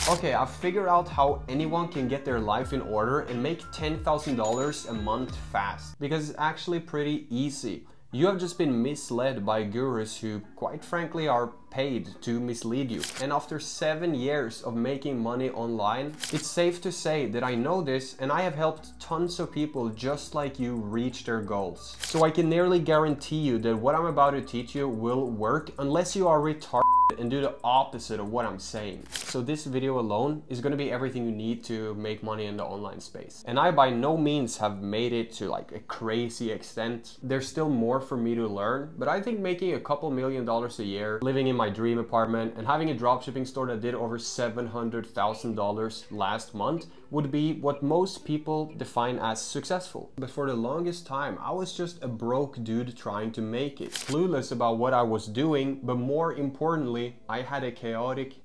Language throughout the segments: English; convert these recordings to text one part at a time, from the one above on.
Okay, I've figured out how anyone can get their life in order and make $10,000 a month fast, because it's actually pretty easy. You have just been misled by gurus who, quite frankly, are paid to mislead you. And after 7 years of making money online, it's safe to say that I know this, and I have helped tons of people just like you reach their goals. So I can nearly guarantee you that what I'm about to teach you will work, unless you are retarded and do the opposite of what I'm saying. So this video alone is going to be everything you need to make money in the online space. And I by no means have made it to like a crazy extent. There's still more for me to learn, but I think making a couple $1,000,000 a year, living in my dream apartment and having a dropshipping store that did over $700,000 last month would be what most people define as successful. But for the longest time, I was just a broke dude trying to make it. Clueless about what I was doing, but more importantly, I had a chaotic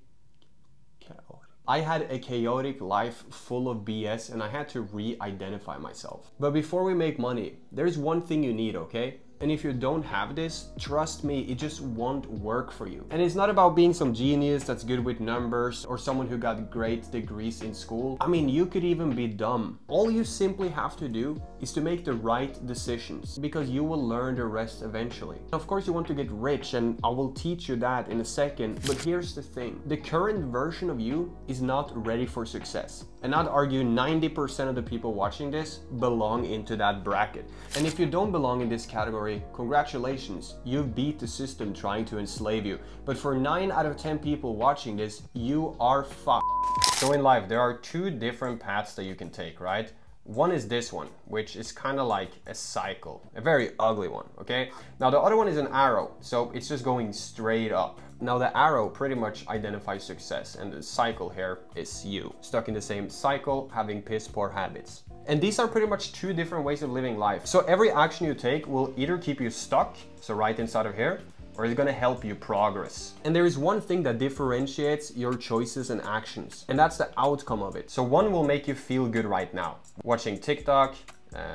life full of BS, and I had to re-identify myself. But before we make money, there's one thing you need, okay? And if you don't have this, trust me, it just won't work for you. And it's not about being some genius that's good with numbers or someone who got great degrees in school. I mean, you could even be dumb. All you simply have to do is to make the right decisions, because you will learn the rest eventually. Of course, you want to get rich, and I will teach you that in a second. But here's the thing. The current version of you is not ready for success. And I'd argue 90% of the people watching this belong into that bracket. And if you don't belong in this category, congratulations, you've beat the system trying to enslave you. But for 9 out of 10 people watching this, you are fucked. So in life, there are two different paths that you can take, right? One is this one, which is kind of like a cycle, a very ugly one, okay? Now the other one is an arrow, so it's just going straight up. Now the arrow pretty much identifies success, and the cycle here is you, stuck in the same cycle, having piss poor habits. And these are pretty much two different ways of living life. So every action you take will either keep you stuck, so right inside of here, or it's gonna help you progress. And there is one thing that differentiates your choices and actions, and that's the outcome of it. So one will make you feel good right now, watching TikTok,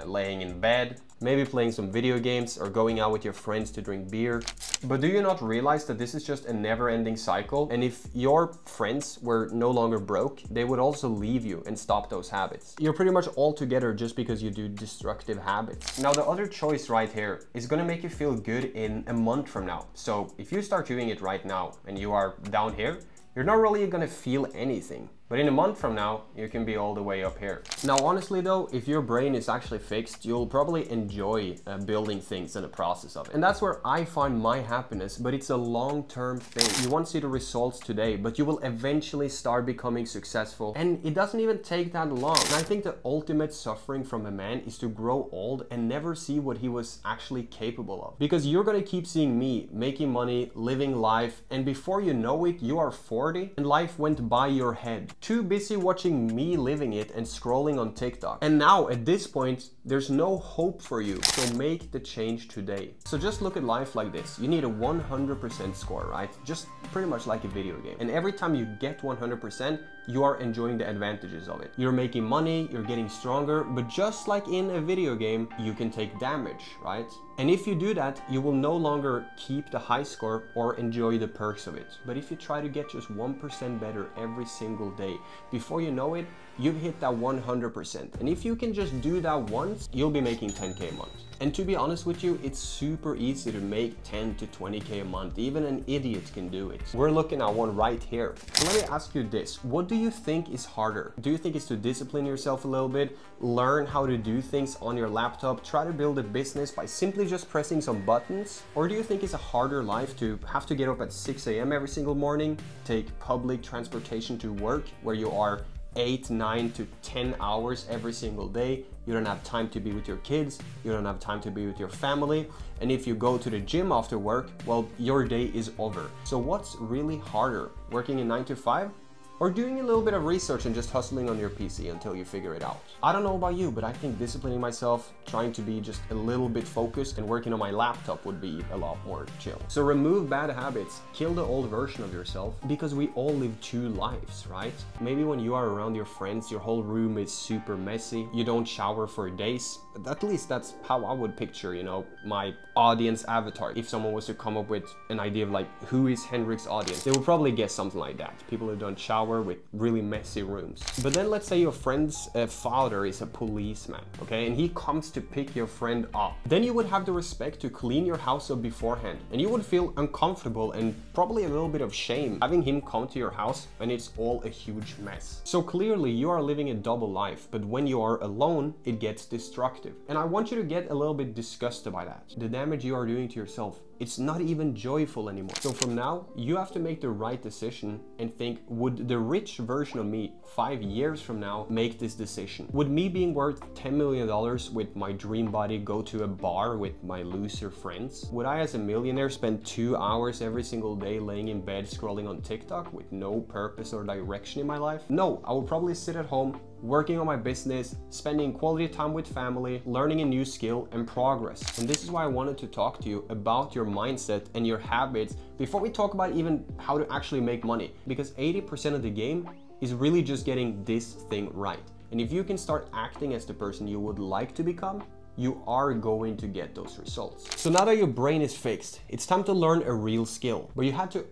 laying in bed, maybe playing some video games or going out with your friends to drink beer. But do you not realize that this is just a never-ending cycle? And if your friends were no longer broke, they would also leave you and stop those habits. You're pretty much all together just because you do destructive habits. Now the other choice right here is gonna make you feel good in a month from now. So if you start doing it right now and you are down here, you're not really gonna feel anything. But in a month from now, you can be all the way up here. Now, honestly though, if your brain is actually fixed, you'll probably enjoy building things in the process of it. And that's where I find my happiness, but it's a long-term thing. You won't see the results today, but you will eventually start becoming successful. And it doesn't even take that long. And I think the ultimate suffering from a man is to grow old and never see what he was actually capable of. Because you're gonna keep seeing me making money, living life, and before you know it, you are 40 and life went by your head. Too busy watching me living it and scrolling on TikTok. And now at this point, there's no hope for you. So make the change today. So just look at life like this. You need a 100% score, right? Just pretty much like a video game. And every time you get 100%, you are enjoying the advantages of it. You're making money, you're getting stronger, but just like in a video game, you can take damage, right? And if you do that, you will no longer keep the high score or enjoy the perks of it. But if you try to get just 1% better every single day, before you know it, you've hit that 100%. And if you can just do that once, you'll be making 10K a month. And to be honest with you, it's super easy to make 10 to 20K a month. Even an idiot can do it. We're looking at one right here. So let me ask you this. What do you think is harder? Do you think it's to discipline yourself a little bit, learn how to do things on your laptop, try to build a business by simply just pressing some buttons? Or do you think it's a harder life to have to get up at 6 a.m. every single morning, take public transportation to work where you are 8, 9 to 10 hours every single day. You don't have time to be with your kids. You don't have time to be with your family. And if you go to the gym after work, well, your day is over. So what's really harder? Working a 9 to 5 or doing a little bit of research and just hustling on your PC until you figure it out. I don't know about you, but I think disciplining myself, trying to be just a little bit focused and working on my laptop would be a lot more chill. So remove bad habits, kill the old version of yourself, because we all live two lives, right? Maybe when you are around your friends, your whole room is super messy, you don't shower for days. At least that's how I would picture, you know, my audience avatar. If someone was to come up with an idea of like, who is Henrik's audience, they would probably guess something like that. People who don't shower with really messy rooms. But then let's say your friend's father is a policeman, okay? And he comes to pick your friend up. Then you would have the respect to clean your house up beforehand. And you would feel uncomfortable and probably a little bit of shame having him come to your house and it's all a huge mess. So clearly you are living a double life, but when you are alone, it gets destructive. And I want you to get a little bit disgusted by that. The damage you are doing to yourself, it's not even joyful anymore. So from now, you have to make the right decision and think, would the rich version of me 5 years from now make this decision? Would me being worth $10 million with my dream body go to a bar with my loser friends? Would I as a millionaire spend 2 hours every single day laying in bed scrolling on TikTok with no purpose or direction in my life? No, I would probably sit at home working on my business, spending quality time with family, learning a new skill and progress. And this is why I wanted to talk to you about your mindset and your habits before we talk about even how to actually make money, because 80% of the game is really just getting this thing right. And if you can start acting as the person you would like to become, you are going to get those results. So now that your brain is fixed, it's time to learn a real skill, but you have to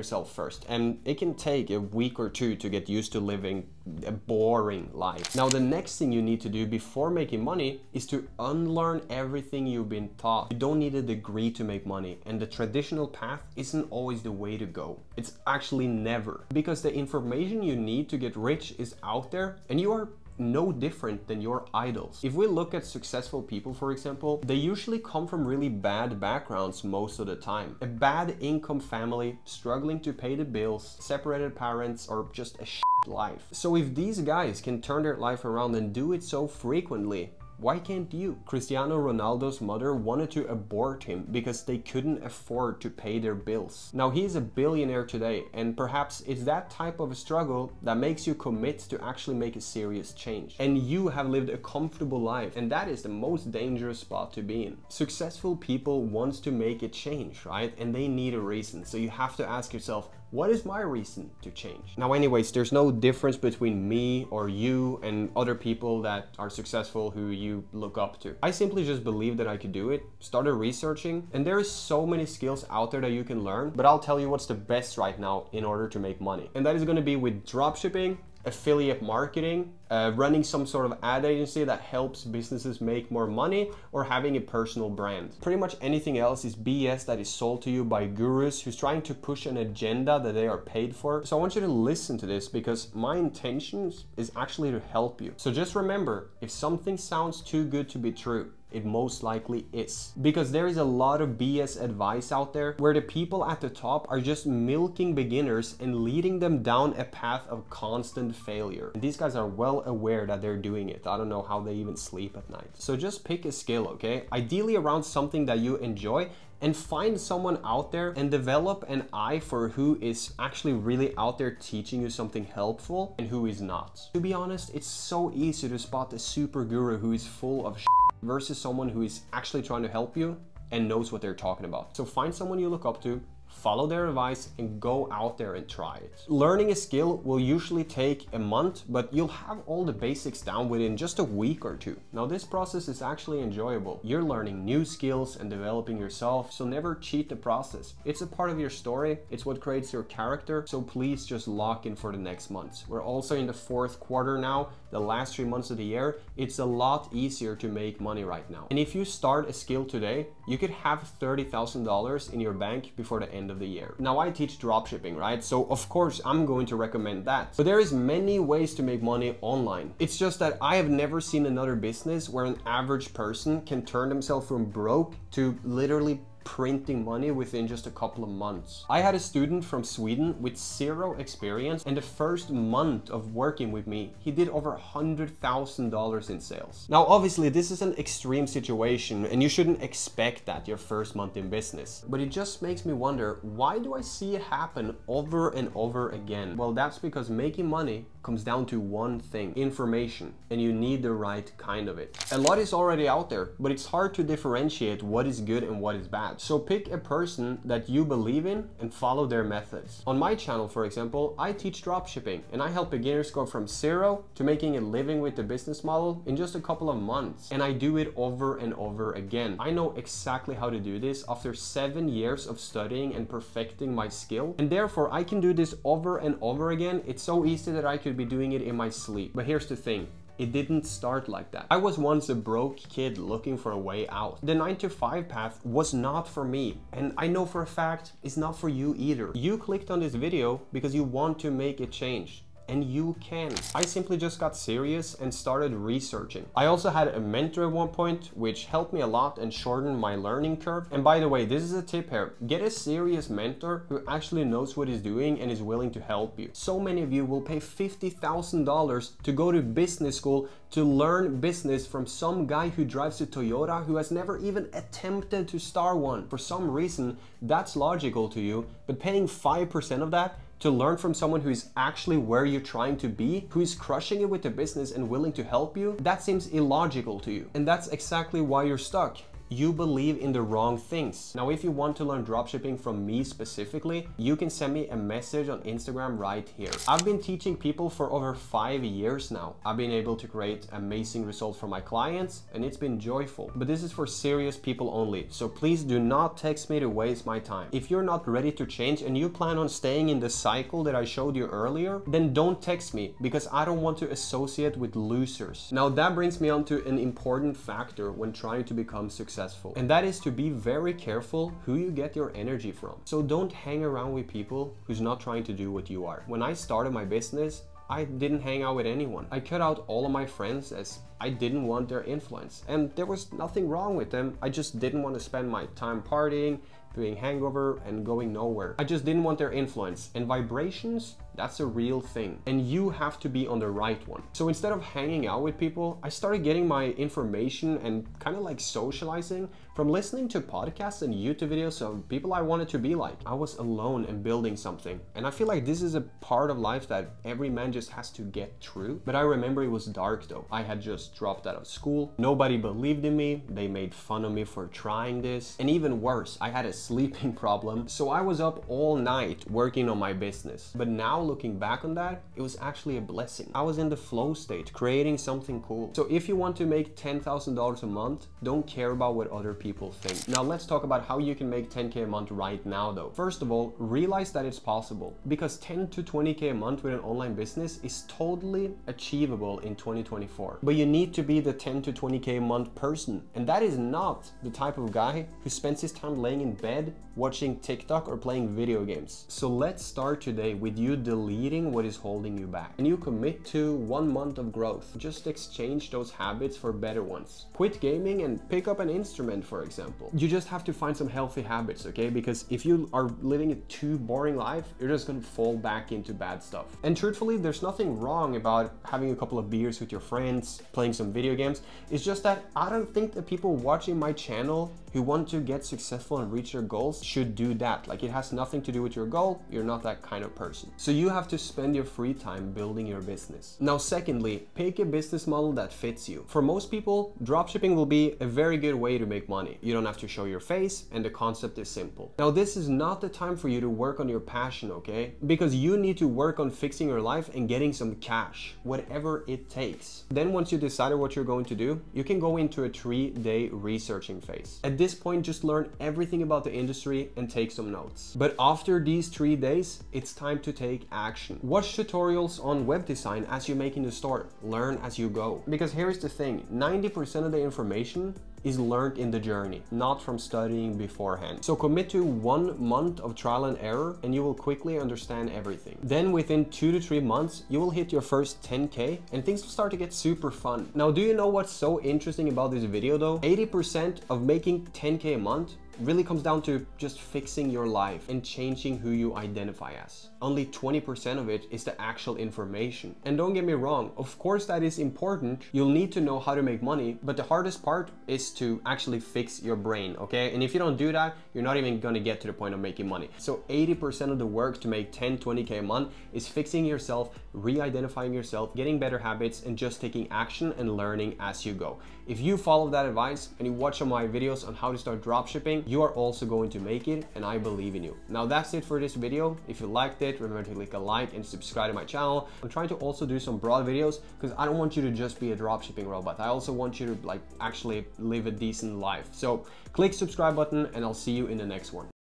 yourself first, and it can take a week or two to get used to living a boring life. Now the next thing you need to do before making money is to unlearn everything you've been taught. You don't need a degree to make money, and the traditional path isn't always the way to go. It's actually never, because the information you need to get rich is out there and you are no different than your idols. If we look at successful people, for example, they usually come from really bad backgrounds most of the time. A bad income family, struggling to pay the bills, separated parents, or just a shit life. So if these guys can turn their life around and do it so frequently, why can't you? Cristiano Ronaldo's mother wanted to abort him because they couldn't afford to pay their bills. Now he's a billionaire today, and perhaps it's that type of a struggle that makes you commit to actually make a serious change. And you have lived a comfortable life, and that is the most dangerous spot to be in. Successful people want to make a change, right? And they need a reason. So you have to ask yourself, what is my reason to change? Now anyways, there's no difference between me or you and other people that are successful who you look up to. I simply just believed that I could do it, started researching, and there is so many skills out there that you can learn, but I'll tell you what's the best right now in order to make money. And that is going to be with dropshipping, affiliate marketing, running some sort of ad agency that helps businesses make more money, or having a personal brand. Pretty much anything else is BS that is sold to you by gurus who's trying to push an agenda that they are paid for. So I want you to listen to this, because my intentions is actually to help you. So just remember, if something sounds too good to be true, it most likely is. Because there is a lot of BS advice out there where the people at the top are just milking beginners and leading them down a path of constant failure. And these guys are well aware that they're doing it. I don't know how they even sleep at night. So just pick a skill, okay? Ideally around something that you enjoy, and find someone out there and develop an eye for who is actually really out there teaching you something helpful and who is not. To be honest, it's so easy to spot the super guru who is full of shit versus someone who is actually trying to help you and knows what they're talking about. So find someone you look up to, follow their advice, and go out there and try it. Learning a skill will usually take a month, but you'll have all the basics down within just a week or two. Now this process is actually enjoyable. You're learning new skills and developing yourself, so never cheat the process. It's a part of your story, it's what creates your character, so please just lock in for the next months. We're also in the fourth quarter now, the last 3 months of the year. It's a lot easier to make money right now. And if you start a skill today, you could have $30,000 in your bank before the end of the year. Now I teach dropshipping, right? So of course I'm going to recommend that. But there is many ways to make money online. It's just that I have never seen another business where an average person can turn themselves from broke to literally printing money within just a couple of months. I had a student from Sweden with zero experience, and the first month of working with me, he did over $100,000 in sales. Now, obviously, this is an extreme situation, and you shouldn't expect that your first month in business. But it just makes me wonder, why do I see it happen over and over again? Well, that's because making money comes down to one thing: information, and you need the right kind of it. A lot is already out there, but it's hard to differentiate what is good and what is bad. So pick a person that you believe in and follow their methods. On my channel, for example, I teach dropshipping, and I help beginners go from zero to making a living with the business model in just a couple of months. And I do it over and over again. I know exactly how to do this after 7 years of studying and perfecting my skill, and therefore I can do this over and over again. It's so easy that I could be doing it in my sleep. But here's the thing. It didn't start like that. I was once a broke kid looking for a way out. The 9-to-5 path was not for me, and I know for a fact it's not for you either. You clicked on this video because you want to make a change. And you can. I simply just got serious and started researching. I also had a mentor at one point, which helped me a lot and shortened my learning curve. And by the way, this is a tip here. Get a serious mentor who actually knows what he's doing and is willing to help you. So many of you will pay $50,000 to go to business school to learn business from some guy who drives a Toyota who has never even attempted to start one. For some reason, that's logical to you, but paying 5% of that to learn from someone who is actually where you're trying to be, who is crushing it with the business and willing to help you, that seems illogical to you. And that's exactly why you're stuck. You believe in the wrong things. Now, if you want to learn dropshipping from me specifically, you can send me a message on Instagram right here. I've been teaching people for over 5 years now. I've been able to create amazing results for my clients, and it's been joyful. But this is for serious people only, so please do not text me to waste my time. If you're not ready to change and you plan on staying in the cycle that I showed you earlier, then don't text me, because I don't want to associate with losers. Now, that brings me on to an important factor when trying to become successful. And that is to be very careful who you get your energy from. So don't hang around with people who's not trying to do what you are. When I started my business, I didn't hang out with anyone. I cut out all of my friends as I didn't want their influence. And there was nothing wrong with them. I just didn't want to spend my time partying, doing hangover, and going nowhere. I just didn't want their influence. And vibrations, that's a real thing. And you have to be on the right one. So instead of hanging out with people, I started getting my information and kind of like socializing from listening to podcasts and YouTube videos of people I wanted to be like. I was alone and building something. And I feel like this is a part of life that every man just has to get through. But I remember it was dark though. I had just dropped out of school. Nobody believed in me. They made fun of me for trying this. And even worse, I had a sleeping problem. So I was up all night working on my business. But now looking back on that, it was actually a blessing. I was in the flow state, creating something cool. So if you want to make $10,000 a month, don't care about what other people think. Now let's talk about how you can make 10K a month right now though. First of all, realize that it's possible, because 10 to 20K a month with an online business is totally achievable in 2024. But you need to be the 10 to 20K a month person. And that is not the type of guy who spends his time laying in bed, watching TikTok or playing video games. So let's start today with you deleting what is holding you back. And you commit to 1 month of growth. Just exchange those habits for better ones. Quit gaming and pick up an instrument, for example. You just have to find some healthy habits, okay? Because if you are living a too boring life, you're just gonna fall back into bad stuff. And truthfully, there's nothing wrong about having a couple of beers with your friends, playing some video games. It's just that I don't think that people watching my channel who want to get successful and reach their goals should do that. Like, it has nothing to do with your goal. You're not that kind of person. So you have to spend your free time building your business. Now, secondly, pick a business model that fits you. For most people, dropshipping will be a very good way to make money. You don't have to show your face, and the concept is simple. Now, this is not the time for you to work on your passion, okay? Because you need to work on fixing your life and getting some cash, whatever it takes. Then once you decided what you're going to do, you can go into a 3-day researching phase. At this point, just learn everything about the industry and take some notes. But after these 3 days, it's time to take action. Watch tutorials on web design as you're making the start. Learn as you go. Because here's the thing, 90% of the information is learned in the journey, not from studying beforehand. So commit to 1 month of trial and error, and you will quickly understand everything. Then within 2 to 3 months, you will hit your first 10K and things will start to get super fun. Now, do you know what's so interesting about this video though? 80% of making 10K a month really comes down to just fixing your life and changing who you identify as. Only 20% of it is the actual information. And don't get me wrong, of course that is important. You'll need to know how to make money, but the hardest part is to actually fix your brain, okay? And if you don't do that, you're not even gonna get to the point of making money. So 80% of the work to make 10, 20K a month is fixing yourself, re-identifying yourself, getting better habits, and just taking action and learning as you go. If you follow that advice and you watch some of my videos on how to start dropshipping, you are also going to make it, and I believe in you. Now that's it for this video. If you liked it, remember to click a like and subscribe to my channel. I'm trying to also do some broad videos because I don't want you to just be a dropshipping robot. I also want you to like actually live a decent life. So click subscribe button and I'll see you in the next one.